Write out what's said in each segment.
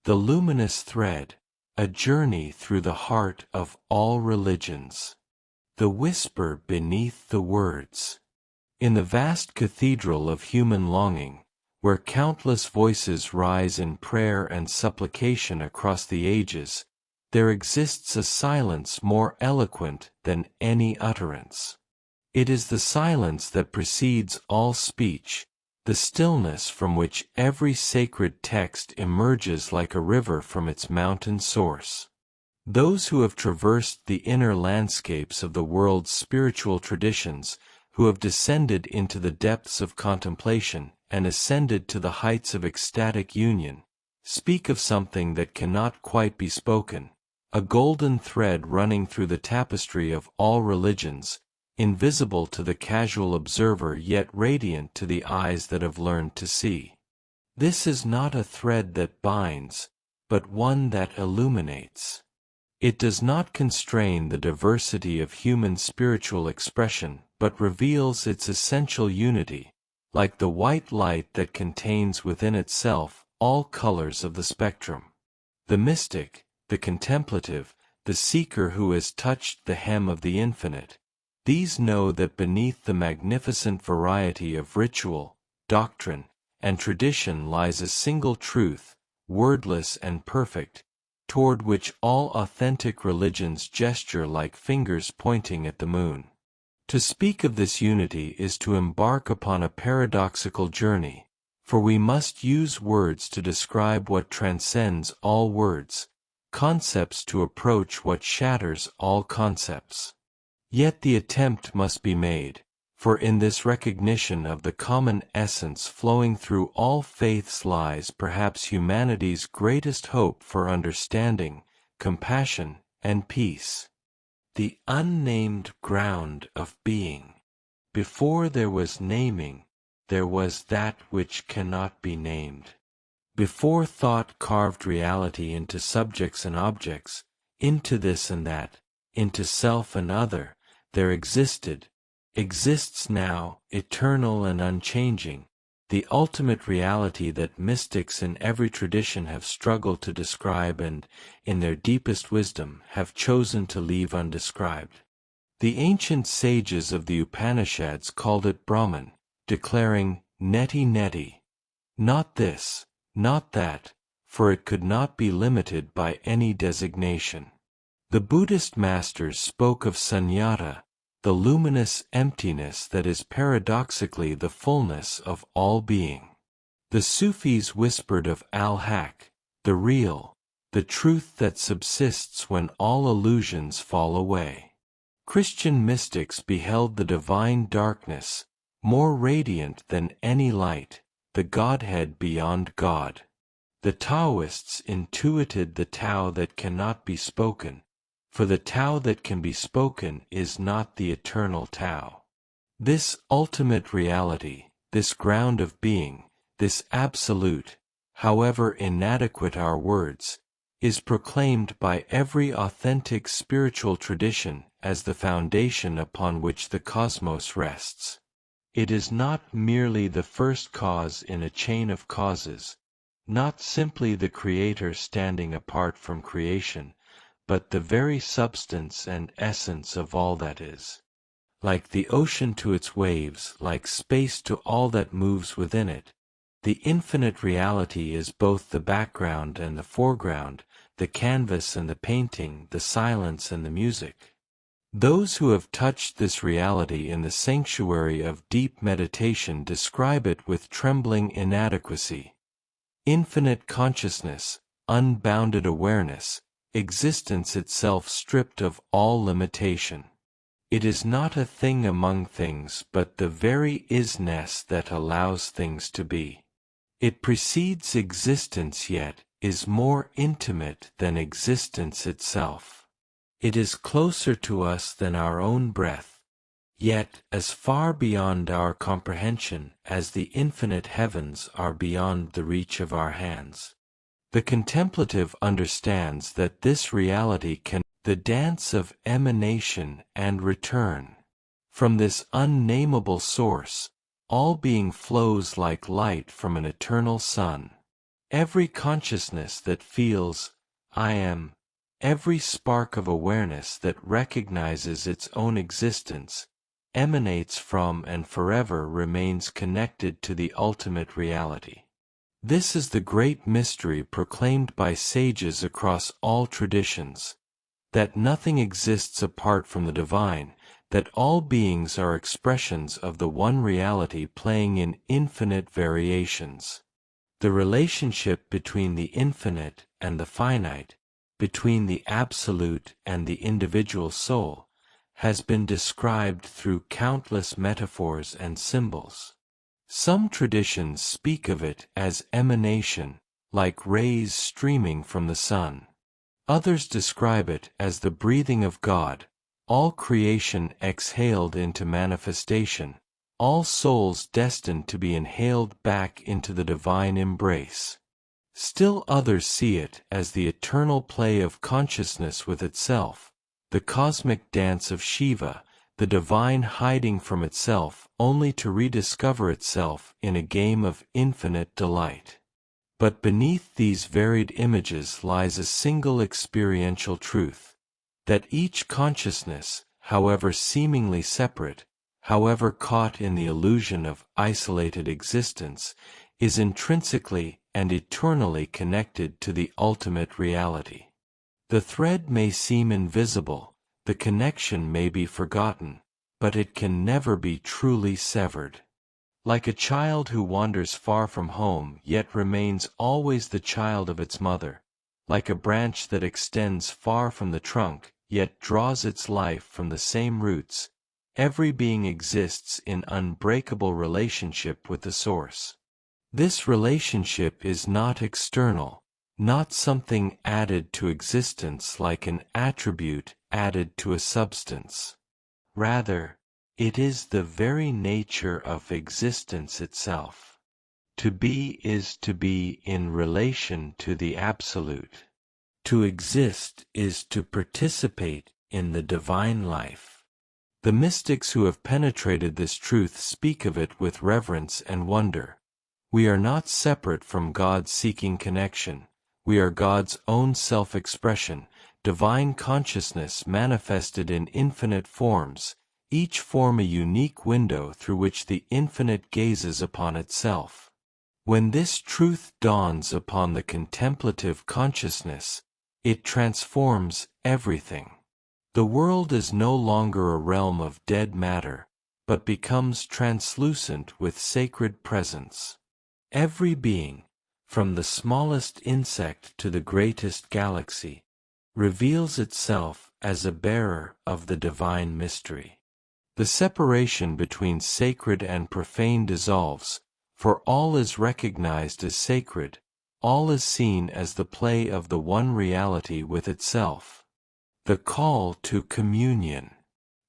the luminous thread, a journey through the heart of all religions. The whisper beneath the words. In the vast cathedral of human longing, where countless voices rise in prayer and supplication across the ages, there exists a silence more eloquent than any utterance. It is the silence that precedes all speech, the stillness from which every sacred text emerges like a river from its mountain source. Those who have traversed the inner landscapes of the world's spiritual traditions, who have descended into the depths of contemplation and ascended to the heights of ecstatic union, speak of something that cannot quite be spoken, a golden thread running through the tapestry of all religions, invisible to the casual observer yet radiant to the eyes that have learned to see. This is not a thread that binds, but one that illuminates. It does not constrain the diversity of human spiritual expression, but reveals its essential unity, like the white light that contains within itself all colors of the spectrum. The mystic, the contemplative, the seeker who has touched the hem of the infinite, these know that beneath the magnificent variety of ritual, doctrine, and tradition lies a single truth, wordless and perfect, toward which all authentic religions gesture like fingers pointing at the moon. To speak of this unity is to embark upon a paradoxical journey, for we must use words to describe what transcends all words, concepts to approach what shatters all concepts. Yet the attempt must be made, for in this recognition of the common essence flowing through all faiths lies perhaps humanity's greatest hope for understanding, compassion, and peace. The unnamed ground of being. Before there was naming, there was that which cannot be named. Before thought carved reality into subjects and objects, into this and that, into self and other, there exists now, eternal and unchanging, the ultimate reality that mystics in every tradition have struggled to describe and, in their deepest wisdom, have chosen to leave undescribed. The ancient sages of the Upanishads called it Brahman, declaring, Neti Neti. Not this, not that, for it could not be limited by any designation. The Buddhist masters spoke of Sunyata, the luminous emptiness that is paradoxically the fullness of all being. The Sufis whispered of Al-Haq, the real, the truth that subsists when all illusions fall away. Christian mystics beheld the divine darkness, more radiant than any light, the Godhead beyond God. The Taoists intuited the Tao that cannot be spoken, for the Tao that can be spoken is not the eternal Tao. This ultimate reality, this ground of being, this absolute, however inadequate our words, is proclaimed by every authentic spiritual tradition as the foundation upon which the cosmos rests. It is not merely the first cause in a chain of causes, not simply the creator standing apart from creation, but the very substance and essence of all that is. Like the ocean to its waves, like space to all that moves within it, the infinite reality is both the background and the foreground, the canvas and the painting, the silence and the music. Those who have touched this reality in the sanctuary of deep meditation describe it with trembling inadequacy. Infinite consciousness, unbounded awareness, existence itself stripped of all limitation. It is not a thing among things but the very isness that allows things to be. It precedes existence yet is more intimate than existence itself. It is closer to us than our own breath, yet as far beyond our comprehension as the infinite heavens are beyond the reach of our hands. The contemplative understands that this reality can the dance of emanation and return. From this unnameable source, all being flows like light from an eternal sun. Every consciousness that feels, I am, every spark of awareness that recognizes its own existence, emanates from and forever remains connected to the ultimate reality. This is the great mystery proclaimed by sages across all traditions, that nothing exists apart from the divine, that all beings are expressions of the one reality playing in infinite variations. The relationship between the infinite and the finite, between the absolute and the individual soul, has been described through countless metaphors and symbols. Some traditions speak of it as emanation, like rays streaming from the sun. Others describe it as the breathing of God, all creation exhaled into manifestation, all souls destined to be inhaled back into the divine embrace. Still others see it as the eternal play of consciousness with itself, the cosmic dance of Shiva, the divine hiding from itself only to rediscover itself in a game of infinite delight. But beneath these varied images lies a single experiential truth, that each consciousness, however seemingly separate, however caught in the illusion of isolated existence, is intrinsically and eternally connected to the ultimate reality. The thread may seem invisible, the connection may be forgotten, but it can never be truly severed. Like a child who wanders far from home yet remains always the child of its mother, like a branch that extends far from the trunk yet draws its life from the same roots, every being exists in unbreakable relationship with the source. This relationship is not external, not something added to existence like an attribute added to a substance. Rather, it is the very nature of existence itself. To be is to be in relation to the Absolute. To exist is to participate in the divine life. The mystics who have penetrated this truth speak of it with reverence and wonder. We are not separate from God seeking connection. We are God's own self-expression, divine consciousness manifested in infinite forms, each form a unique window through which the infinite gazes upon itself. When this truth dawns upon the contemplative consciousness, it transforms everything. The world is no longer a realm of dead matter, but becomes translucent with sacred presence. Every being, from the smallest insect to the greatest galaxy, reveals itself as a bearer of the divine mystery. The separation between sacred and profane dissolves, for all is recognized as sacred, all is seen as the play of the one reality with itself. The call to communion.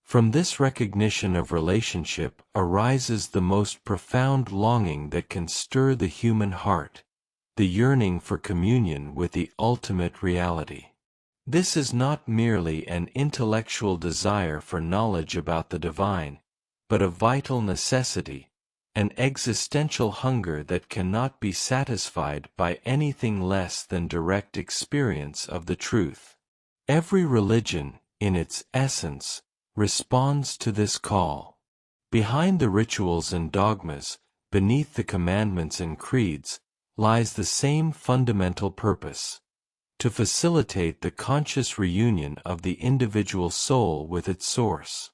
From this recognition of relationship arises the most profound longing that can stir the human heart, the yearning for communion with the ultimate reality. This is not merely an intellectual desire for knowledge about the divine, but a vital necessity, an existential hunger that cannot be satisfied by anything less than direct experience of the truth. Every religion, in its essence, responds to this call. Behind the rituals and dogmas, beneath the commandments and creeds, lies the same fundamental purpose: to facilitate the conscious reunion of the individual soul with its source.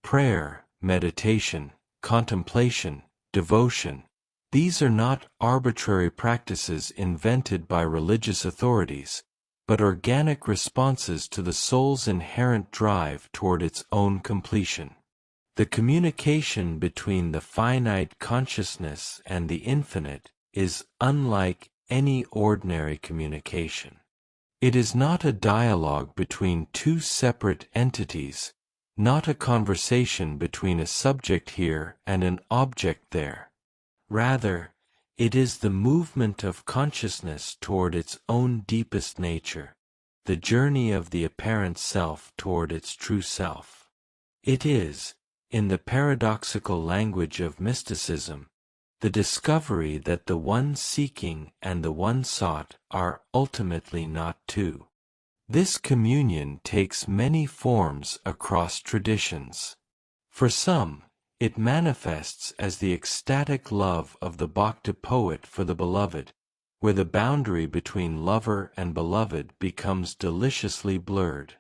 Prayer, meditation, contemplation, devotion, these are not arbitrary practices invented by religious authorities, but organic responses to the soul's inherent drive toward its own completion. The communication between the finite consciousness and the infinite is unlike any ordinary communication. It is not a dialogue between two separate entities, not a conversation between a subject here and an object there. Rather, it is the movement of consciousness toward its own deepest nature, the journey of the apparent self toward its true self. It is, in the paradoxical language of mysticism, the discovery that the one seeking and the one sought are ultimately not two. This communion takes many forms across traditions. For some, it manifests as the ecstatic love of the Bhakti poet for the beloved, where the boundary between lover and beloved becomes deliciously blurred.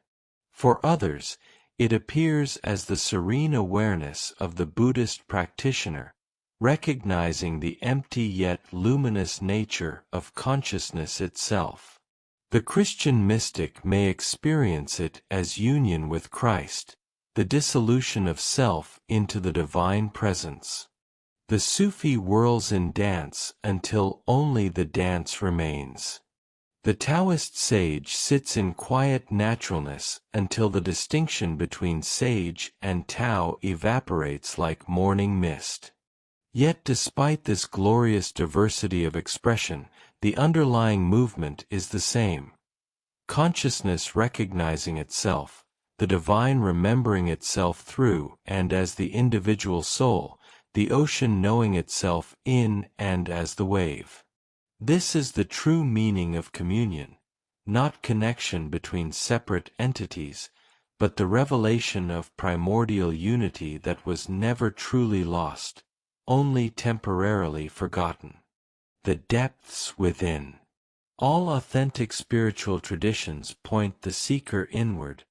For others, it appears as the serene awareness of the Buddhist practitioner, recognizing the empty yet luminous nature of consciousness itself. The Christian mystic may experience it as union with Christ, the dissolution of self into the divine presence. The Sufi whirls in dance until only the dance remains. The Taoist sage sits in quiet naturalness until the distinction between sage and Tao evaporates like morning mist. Yet despite this glorious diversity of expression, the underlying movement is the same. Consciousness recognizing itself, the divine remembering itself through and as the individual soul, the ocean knowing itself in and as the wave. This is the true meaning of communion, not connection between separate entities, but the revelation of primordial unity that was never truly lost, only temporarily forgotten. The depths within. All authentic spiritual traditions point the seeker inward,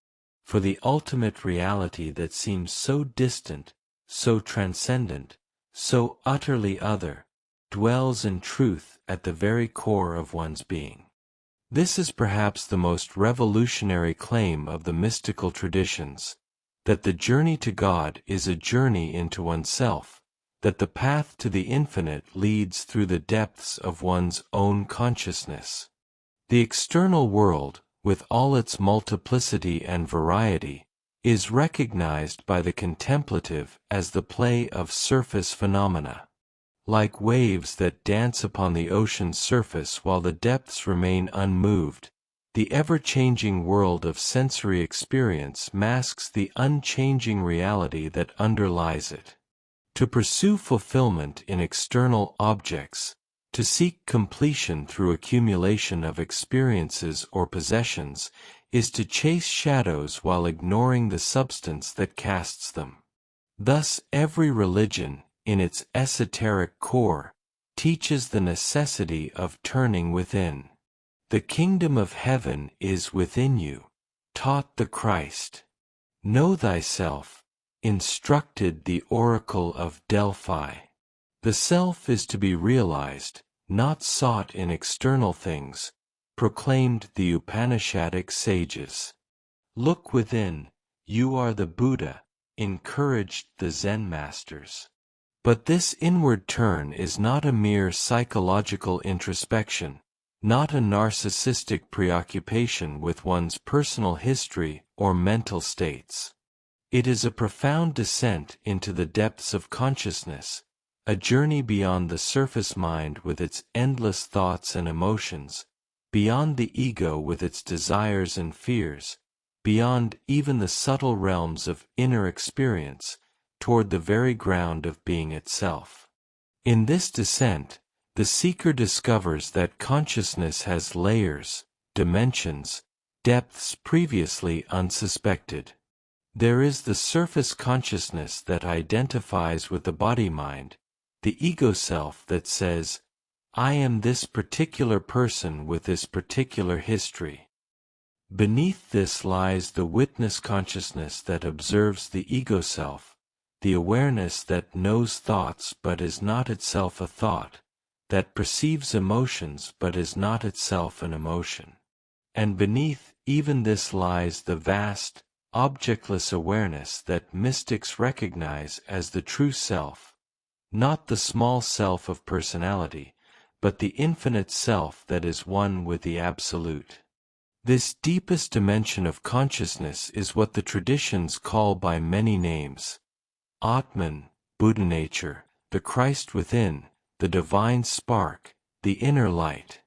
for the ultimate reality that seems so distant, so transcendent, so utterly other, dwells in truth at the very core of one's being. This is perhaps the most revolutionary claim of the mystical traditions, that the journey to God is a journey into oneself, that the path to the infinite leads through the depths of one's own consciousness. The external world, with all its multiplicity and variety, is recognized by the contemplative as the play of surface phenomena. Like waves that dance upon the ocean's surface while the depths remain unmoved, the ever-changing world of sensory experience masks the unchanging reality that underlies it. To pursue fulfillment in external objects, to seek completion through accumulation of experiences or possessions, is to chase shadows while ignoring the substance that casts them. Thus every religion, in its esoteric core, teaches the necessity of turning within. The kingdom of heaven is within you, taught the Christ. Know thyself, instructed the oracle of Delphi. The self is to be realized, not sought in external things, proclaimed the Upanishadic sages. Look within, you are the Buddha, encouraged the Zen masters. But this inward turn is not a mere psychological introspection, not a narcissistic preoccupation with one's personal history or mental states. It is a profound descent into the depths of consciousness, a journey beyond the surface mind with its endless thoughts and emotions, beyond the ego with its desires and fears, beyond even the subtle realms of inner experience, toward the very ground of being itself. In this descent, the seeker discovers that consciousness has layers, dimensions, depths previously unsuspected. There is the surface consciousness that identifies with the body-mind, the ego self that says, I am this particular person with this particular history. Beneath this lies the witness consciousness that observes the ego self, the awareness that knows thoughts but is not itself a thought, that perceives emotions but is not itself an emotion. And beneath even this lies the vast, objectless awareness that mystics recognize as the true self, not the small self of personality, but the infinite self that is one with the Absolute. This deepest dimension of consciousness is what the traditions call by many names: Atman, Buddha nature, the Christ within, the divine spark, the inner light.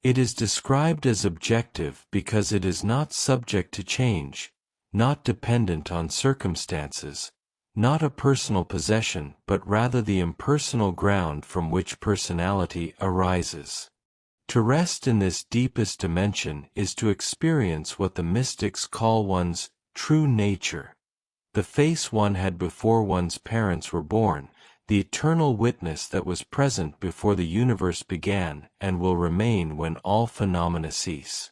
It is described as objective because it is not subject to change, not dependent on circumstances, not a personal possession but rather the impersonal ground from which personality arises. To rest in this deepest dimension is to experience what the mystics call one's true nature, the face one had before one's parents were born, the eternal witness that was present before the universe began and will remain when all phenomena cease.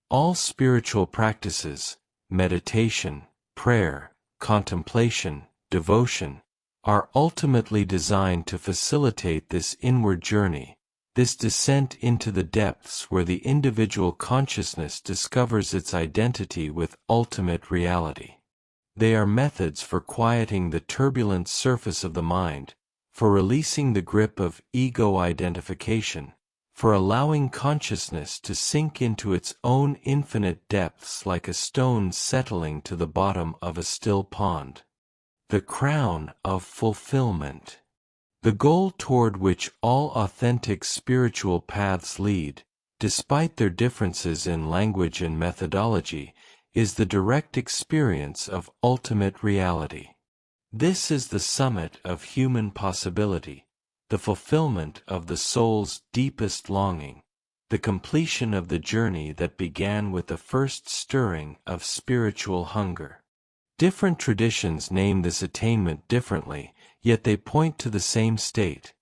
All spiritual practices, meditation, prayer, contemplation, devotion, are ultimately designed to facilitate this inward journey, this descent into the depths where the individual consciousness discovers its identity with ultimate reality. They are methods for quieting the turbulent surface of the mind, for releasing the grip of ego identification, for allowing consciousness to sink into its own infinite depths like a stone settling to the bottom of a still pond. The crown of fulfillment. The goal toward which all authentic spiritual paths lead, despite their differences in language and methodology, is the direct experience of ultimate reality. This is the summit of human possibility, the fulfillment of the soul's deepest longing, the completion of the journey that began with the first stirring of spiritual hunger. Different traditions name this attainment differently, yet they point to the same state.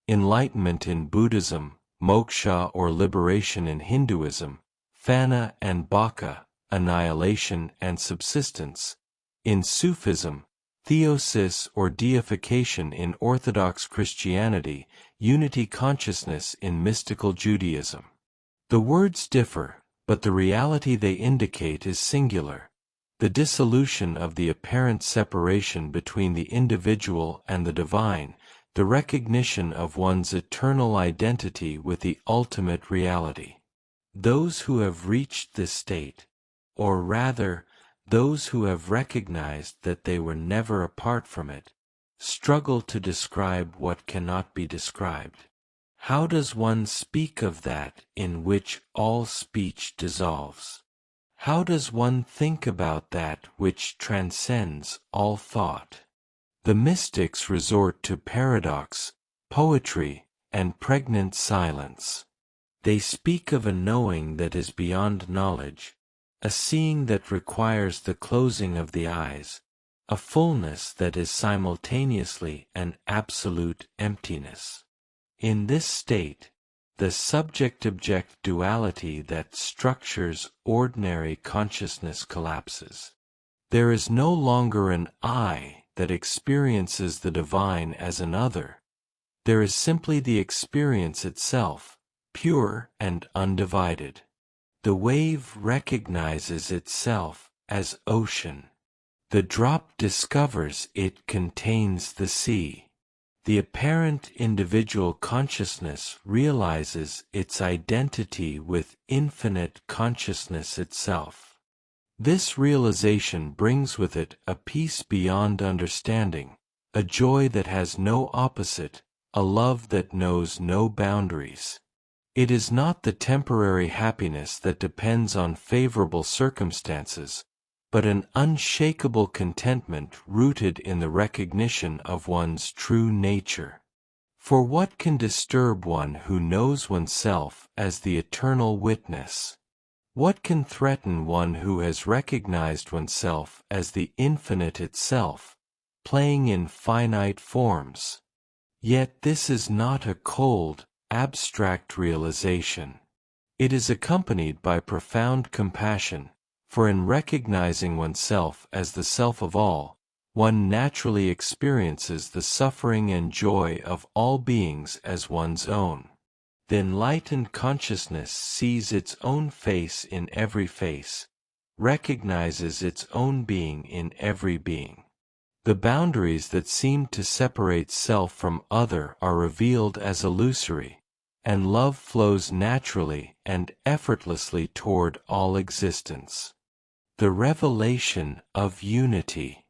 Enlightenment in Buddhism, moksha or liberation in Hinduism, fana and bhaka, annihilation and subsistence. In Sufism, theosis or deification in Orthodox Christianity, unity consciousness in mystical Judaism. The words differ, but the reality they indicate is singular. The dissolution of the apparent separation between the individual and the divine, the recognition of one's eternal identity with the ultimate reality. Those who have reached this state, or rather, those who have recognized that they were never apart from it, struggle to describe what cannot be described. How does one speak of that in which all speech dissolves? How does one think about that which transcends all thought? The mystics resort to paradox, poetry, and pregnant silence. They speak of a knowing that is beyond knowledge, a seeing that requires the closing of the eyes, a fullness that is simultaneously an absolute emptiness. In this state, the subject-object duality that structures ordinary consciousness collapses. There is no longer an I that experiences the divine as an other. There is simply the experience itself, pure and undivided. The wave recognizes itself as ocean. The drop discovers it contains the sea. The apparent individual consciousness realizes its identity with infinite consciousness itself. This realization brings with it a peace beyond understanding, a joy that has no opposite, a love that knows no boundaries. It is not the temporary happiness that depends on favorable circumstances, but an unshakable contentment rooted in the recognition of one's true nature. For what can disturb one who knows oneself as the eternal witness? What can threaten one who has recognized oneself as the infinite itself, playing in finite forms? Yet this is not a cold, abstract realization. It is accompanied by profound compassion, for in recognizing oneself as the self of all, one naturally experiences the suffering and joy of all beings as one's own. The enlightened consciousness sees its own face in every face, recognizes its own being in every being. The boundaries that seem to separate self from other are revealed as illusory, and love flows naturally and effortlessly toward all existence. The revelation of unity.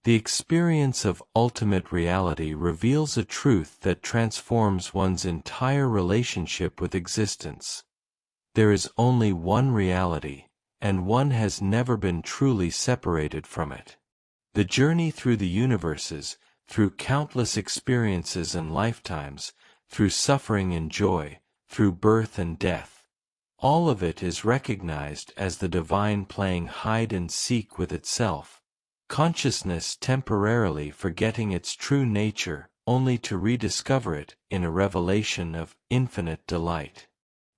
The experience of ultimate reality reveals a truth that transforms one's entire relationship with existence. There is only one reality, and one has never been truly separated from it. The journey through the universes, through countless experiences and lifetimes, through suffering and joy, through birth and death. All of it is recognized as the divine playing hide and seek with itself, consciousness temporarily forgetting its true nature only to rediscover it in a revelation of infinite delight.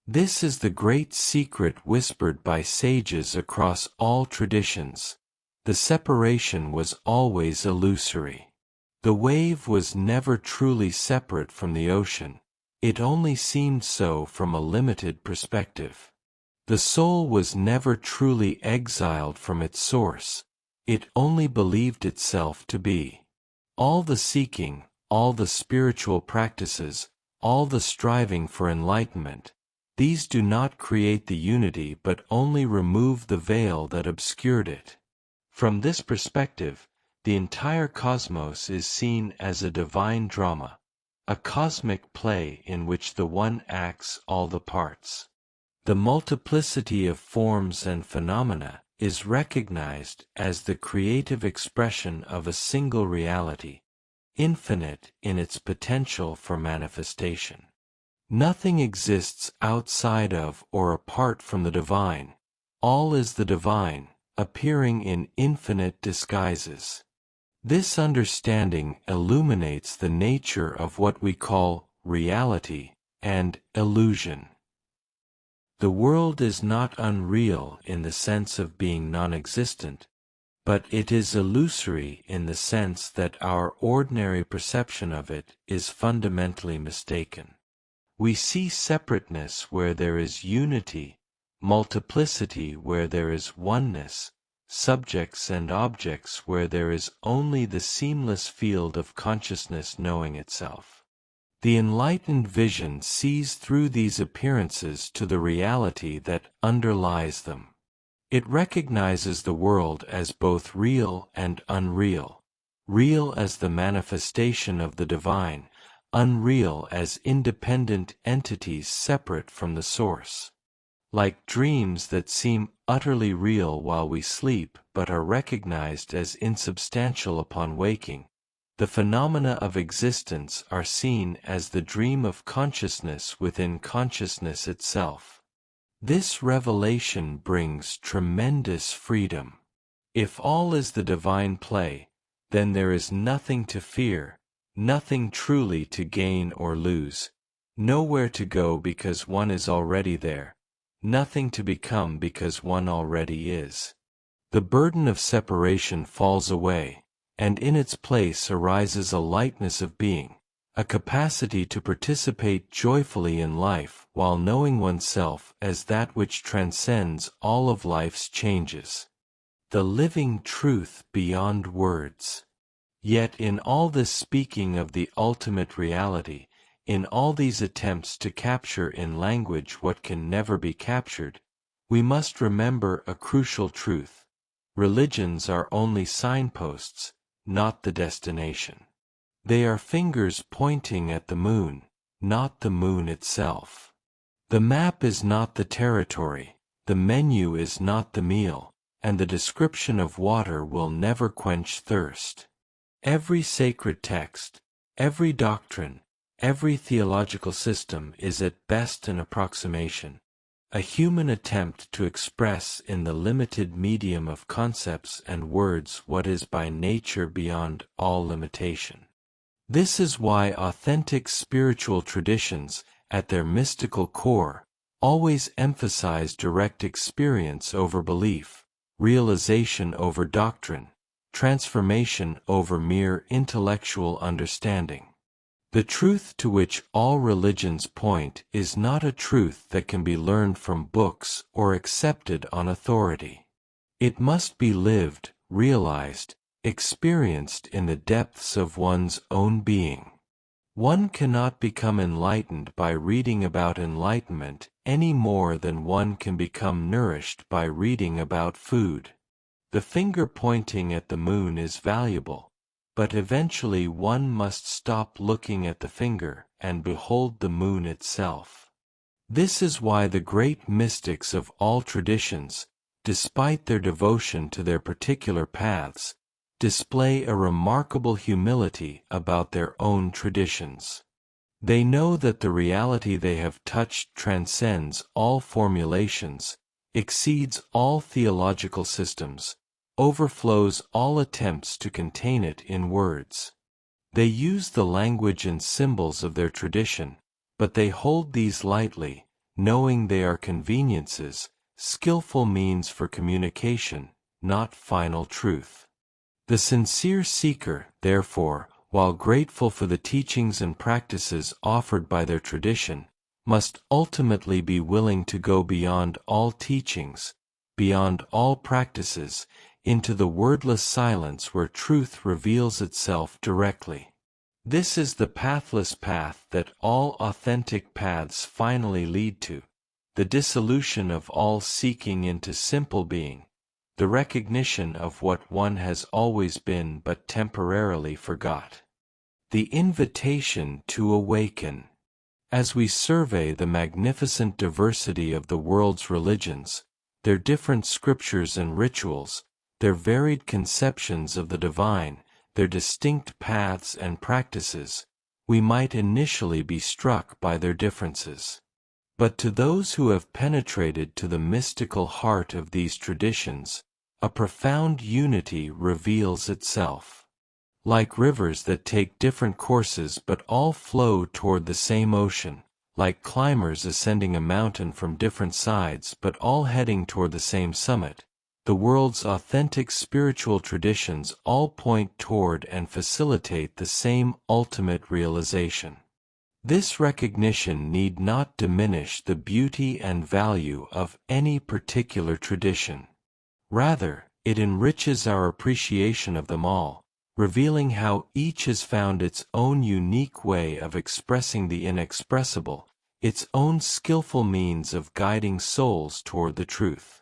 This is the great secret whispered by sages across all traditions. The separation was always illusory. The wave was never truly separate from the ocean. It only seemed so from a limited perspective. The soul was never truly exiled from its source. It only believed itself to be. All the seeking, all the spiritual practices, all the striving for enlightenment, these do not create the unity but only remove the veil that obscured it. From this perspective, the entire cosmos is seen as a divine drama, a cosmic play in which the one acts all the parts. The multiplicity of forms and phenomena is recognized as the creative expression of a single reality, infinite in its potential for manifestation. Nothing exists outside of or apart from the divine. All is the divine, appearing in infinite disguises. This understanding illuminates the nature of what we call reality and illusion. The world is not unreal in the sense of being non-existent, but it is illusory in the sense that our ordinary perception of it is fundamentally mistaken. We see separateness where there is unity, multiplicity where there is oneness, subjects and objects where there is only the seamless field of consciousness knowing itself. The enlightened vision sees through these appearances to the reality that underlies them. It recognizes the world as both real and unreal, real as the manifestation of the divine, unreal as independent entities separate from the source. Like dreams that seem utterly real while we sleep but are recognized as insubstantial upon waking, the phenomena of existence are seen as the dream of consciousness within consciousness itself. This revelation brings tremendous freedom. If all is the divine play, then there is nothing to fear, nothing truly to gain or lose, nowhere to go because one is already there, nothing to become because one already is. The burden of separation falls away, and in its place arises a lightness of being, a capacity to participate joyfully in life while knowing oneself as that which transcends all of life's changes. The living truth beyond words. Yet in all this speaking of the ultimate reality, in all these attempts to capture in language what can never be captured, we must remember a crucial truth. Religions are only signposts, not the destination. They are fingers pointing at the moon, not the moon itself. The map is not the territory, the menu is not the meal, and the description of water will never quench thirst. Every sacred text, every doctrine, every theological system is at best an approximation, a human attempt to express in the limited medium of concepts and words what is by nature beyond all limitation. This is why authentic spiritual traditions, at their mystical core, always emphasize direct experience over belief, realization over doctrine, transformation over mere intellectual understanding. The truth to which all religions point is not a truth that can be learned from books or accepted on authority. It must be lived, realized, experienced in the depths of one's own being. One cannot become enlightened by reading about enlightenment any more than one can become nourished by reading about food. The finger pointing at the moon is valuable, but eventually one must stop looking at the finger and behold the moon itself. This is why the great mystics of all traditions, despite their devotion to their particular paths, display a remarkable humility about their own traditions. They know that the reality they have touched transcends all formulations, exceeds all theological systems, overflows all attempts to contain it in words. They use the language and symbols of their tradition, but they hold these lightly, knowing they are conveniences, skillful means for communication, not final truth. The sincere seeker, therefore, while grateful for the teachings and practices offered by their tradition, must ultimately be willing to go beyond all teachings, beyond all practices, into the wordless silence where truth reveals itself directly. This is the pathless path that all authentic paths finally lead to, the dissolution of all seeking into simple being, the recognition of what one has always been but temporarily forgot. The invitation to awaken. As we survey the magnificent diversity of the world's religions, their different scriptures and rituals, their varied conceptions of the divine, their distinct paths and practices, we might initially be struck by their differences. But to those who have penetrated to the mystical heart of these traditions, a profound unity reveals itself. Like rivers that take different courses but all flow toward the same ocean, like climbers ascending a mountain from different sides but all heading toward the same summit, the world's authentic spiritual traditions all point toward and facilitate the same ultimate realization. This recognition need not diminish the beauty and value of any particular tradition. Rather, it enriches our appreciation of them all, revealing how each has found its own unique way of expressing the inexpressible, its own skillful means of guiding souls toward the truth.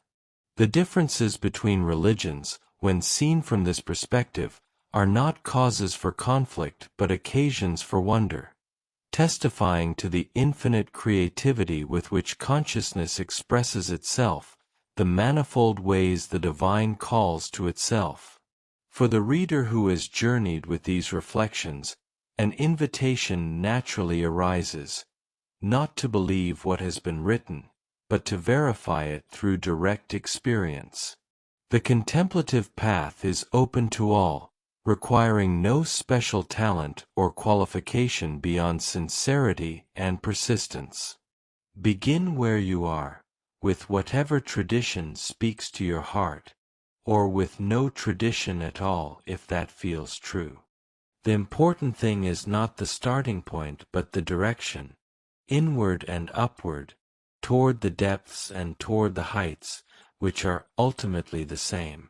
The differences between religions, when seen from this perspective, are not causes for conflict but occasions for wonder, testifying to the infinite creativity with which consciousness expresses itself, the manifold ways the divine calls to itself. For the reader who has journeyed with these reflections, an invitation naturally arises, not to believe what has been written, but to verify it through direct experience. The contemplative path is open to all, requiring no special talent or qualification beyond sincerity and persistence. Begin where you are, with whatever tradition speaks to your heart, or with no tradition at all if that feels true. The important thing is not the starting point but the direction, inward and upward, toward the depths and toward the heights, which are ultimately the same.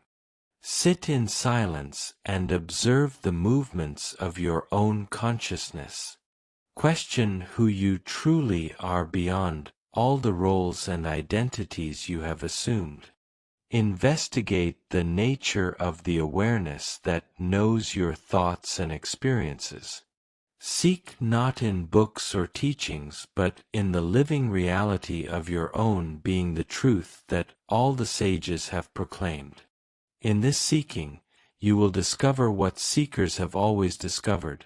Sit in silence and observe the movements of your own consciousness. Question who you truly are beyond all the roles and identities you have assumed. Investigate the nature of the awareness that knows your thoughts and experiences. Seek not in books or teachings but in the living reality of your own being the truth that all the sages have proclaimed. In this seeking, you will discover what seekers have always discovered,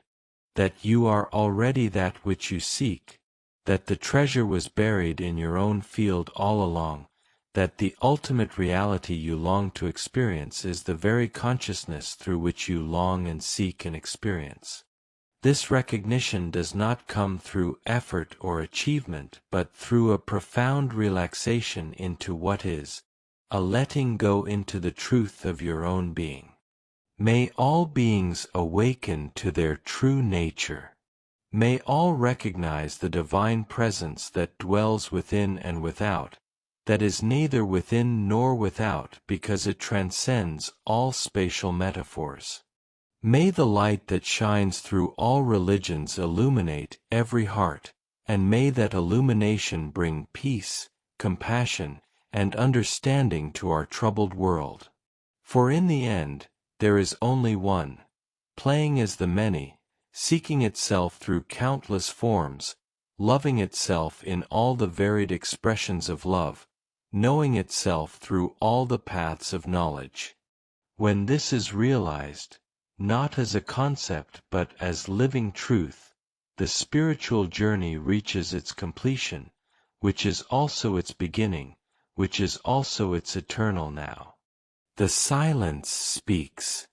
that you are already that which you seek, that the treasure was buried in your own field all along, that the ultimate reality you long to experience is the very consciousness through which you long and seek and experience. This recognition does not come through effort or achievement but through a profound relaxation into what is, a letting go into the truth of your own being. May all beings awaken to their true nature. May all recognize the divine presence that dwells within and without, that is neither within nor without because it transcends all spatial metaphors. May the light that shines through all religions illuminate every heart, and may that illumination bring peace, compassion, and understanding to our troubled world. For in the end, there is only one, playing as the many, seeking itself through countless forms, loving itself in all the varied expressions of love, knowing itself through all the paths of knowledge. When this is realized, not as a concept but as living truth, the spiritual journey reaches its completion, which is also its beginning, which is also its eternal now. The silence speaks.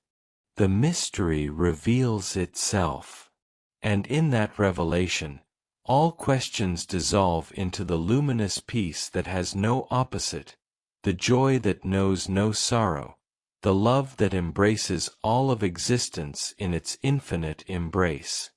The mystery reveals itself. And in that revelation, all questions dissolve into the luminous peace that has no opposite, the joy that knows no sorrow, the love that embraces all of existence in its infinite embrace.